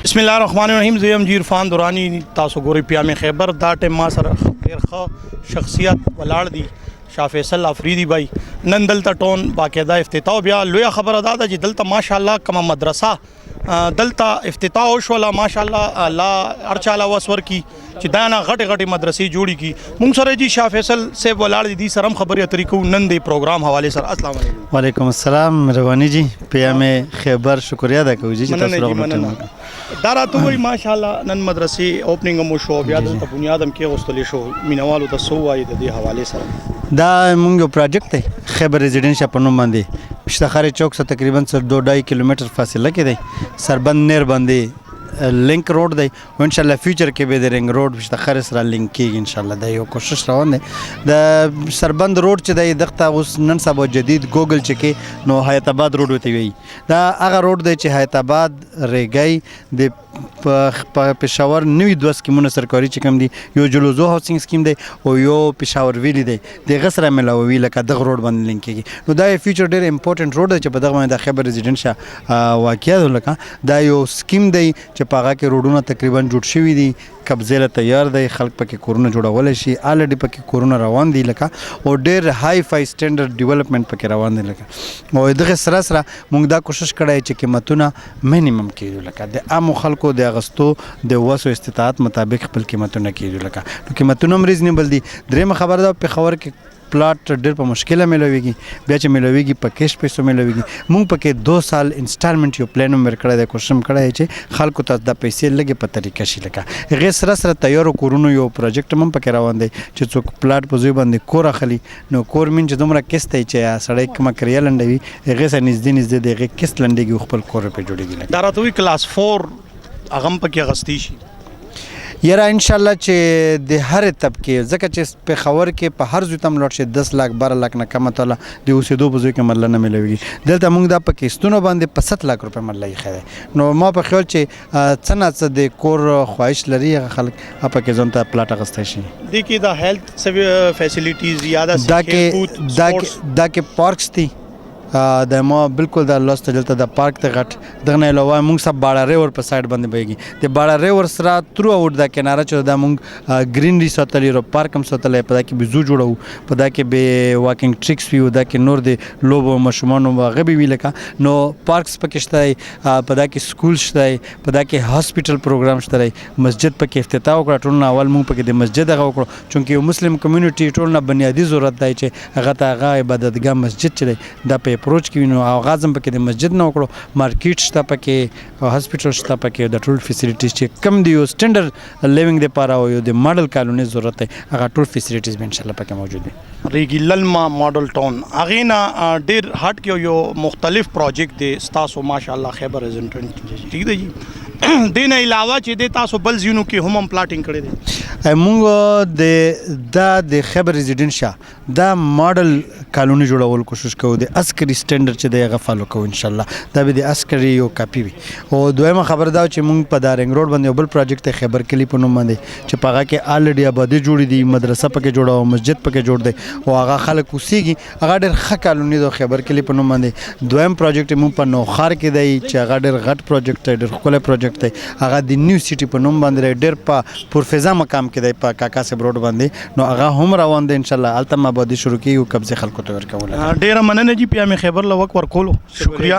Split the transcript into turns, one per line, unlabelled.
بسم الله الرحمن الرحیم. زه یم عرفان درانی. تاسو ګورئ پیام خیبر. دا ټیم ما سره ډېر ښه شخصیت ولاړ دی، شاه فیصل افریدي بھائی. نن دلته ټون باقاعده افتتاح بیا لویه خبره دا ده چې دلته ماشاءالله کومه مدرسه دلته افتتاح وشوله. ماشاءالله الله هر چاله وس ورکړي چې دا نه غټې غټې مدرسې جوړې کړي. موږ سره جی شاه فیصل صاحب ولاړ دي، سره هم خبرې اترې کوو نن د پروګرام حوالې سره. السلام علیکم.
وعلیکم السلام روانی جی. پیام خیبر شکریہ ادا کوم جی چې تاسو راغلئ.
دا راته وایي ماشاءالله نن مدرسې اوپننګ هم وشو، بیا دلته بنیاد هم کېغوستلی شو. مینوالو ته څه ووایي د دې حوالې سره؟
دا موږ یو پروجیکټ دی خیبر ریزیډنشیا په نوم باندې پشتخار چوک څخه تقریبا 2.5 کیلومتر فاصله کې دی. سربند نیر باندې لینک روډ دی او ان شاء الله فیوچر کې به د رنګ روډ پشتخار سره لینک کېږي ان شاء الله. دا یو کوشش روان دی. د سربند روډ چې دی دغه اوس نن سبا جدید ګوګل چې کې نو حیات آباد روډ وته وی. دا هغه روډ دی چې حیات آباد ریګای د پشاور نوی دوه سکیمونه سرکاري چې کوم دي، یو جلوزو هاوسینګ سکیم دی او یو پشاور ویلی دی، دغه سره ملاوي لکه دغه روډ باندې لینک کېږي. نو دا فیوچر ډېر امپورټنټ روډ دی چې په دغه باندې د خیبر ریزیډنشیا واقع دی. لکه دا یو سکیم دی چې په هغه کې روډونه تقریبا جوړ شوي دي، قبضې له تیار دی، خلک پکې کورونه جوړولی شي. الریډي پکې کورونه روان دي لکه او ډېر های فای سټینډرډ ډیولپمنټ پکې روان دی لکه. او دغه سره سره موږ دا کوشش کړی چې قیمتونه مینیمم کېږي لکه د عامو خلکو د اغستو د وسو استطاعت مطابق خپل قیمتونه کېږي لکه. نو قیمتونه هم ریزنیبل دي. درېیمه خبره ده پېښور کې پلاټ ډېر په مشکله میلاویږي، بیا چې میلاویږي په کیش پیسو میلاویږي. موږ پکې 2 سال انسټالمنټ یو پلان هم ورکړی دی، کوشش هم کړی چې خلکو ته دا پیسې لږې په طریقه شي لکه. هغې سره سره تیارو کورونو یو پروجیکټ هم پکې روان دی چې څوک پلاټ په ځای باندې کور اخلي نو کور مین چې دومره کست دی چې سړی کومه کرایه لنډوي هغې سره نږدې د هغې کست لنډېږي او خپل کور پرې جوړېږي.
دا راته وایي کلاس 4 هغه هم پکې اغستی شي
یاره انشاءالله چې د هرې طبقې، ځکه چې پېښور کې په هر ځای ته هم لاړ شي 10 لاک 12 لاک نه کمه تاله د اوسېدو په ځای کې مرله نه میلاویږي. دلته موږ دا په کیستونو باندې په 7 لاک روپۍ مرله ایښی دی. نو ما په خیال چې څه نه څه د کور خواهش لري هغه خلک پکې ځان ته پلاټ اخیستی شي.
دې کې د هیلث فیسیلیټیز یا
دا کې پارکس دي. د ما بالکل د لاس ته دلته د پارک ته غټ دغه نه علاوه موږ سب باړه ریور په سایډ باندې بهیږي. د باړه ریور سره تھرو اوټ دا کناره چې دا موږ گرینری ساتلی رو پارک هم ساتلی، په دا کې به زو جوړو، په دا کې به واکینګ ټریکس وي، دا کې نور د لوبو ماشومانو هغه به وي لکه. نو پارکس پکې شته، په دا کې سکول شته، په دا کې هاسپیټل پروګرام شته، مسجد پکې افتتاح وکړه. ټول نه اول موږ پکې د مسجد هغه وکړو چونکې یو مسلم کمیونټي ټول نه بنیادي ضرورت دی چې هغه ته هغه عبادتګاه مسجد چې دی دا په اپروچ کې نو آغاز هم پکې د مسجد نه وکړو. مارکیټ شته پکې، هاسپیټل شته پکې، د ټول فیسیلیټیز چې کم دی یو سټینډرډ لیوینګ دپاره او یو د ماډل کالوني ضرورت دی هغه ټول فیسیلیټیز به انشاءالله پکې موجود وي.
ریګي للما ماډل ټاون هغې نه ډېر هټ کې یو مختلف پروجیکټ دی ستاسو ماشاءالله خیبر ریزیډنټ ټیک دی جی. دې نه علاوه چې دی تاسو بل ځایونو کې هم پلاټینګ کړی دی.
موږ د خیبر ریزیډنشیا دا ماډل کالوني جوړول کوشش کوو، د عسکري سټینډرډ چې دی هغه فالو کوو انشاءالله. دا به د عسکري یو کاپي وي. او دویمه خبره دا چې موږ په دا رنګ روډ باندې یو بل پروجیکټ دی خیبر کلي په نوم باندې چې په هغه کې الریډي آبادي جوړې دي، مدرسه پکې جوړه او مسجد پکې جوړ دی او هغه خلک اوسېږي. هغه ډېر ښه کالوني دی خیبر کلي په نوم باندې. دویم پروجیکټ موږ په نوخار کې دی چې هغه ډېر غټ پروجیکټ دی، ډېر ښکلی پروجیکټ دی. هغه د نیو سیټي په نوم باندې ډېر په پرفضا مقام کې دی په کاکا صاحب روډ باندې. نو هغه هم روان دی انشاءالله. هلته هم آبادي شروع کېږي او قبضې خلکو ته ورکول.
ډېره مننه جی پیام خیبر له وخت ورکولو. شکریہ.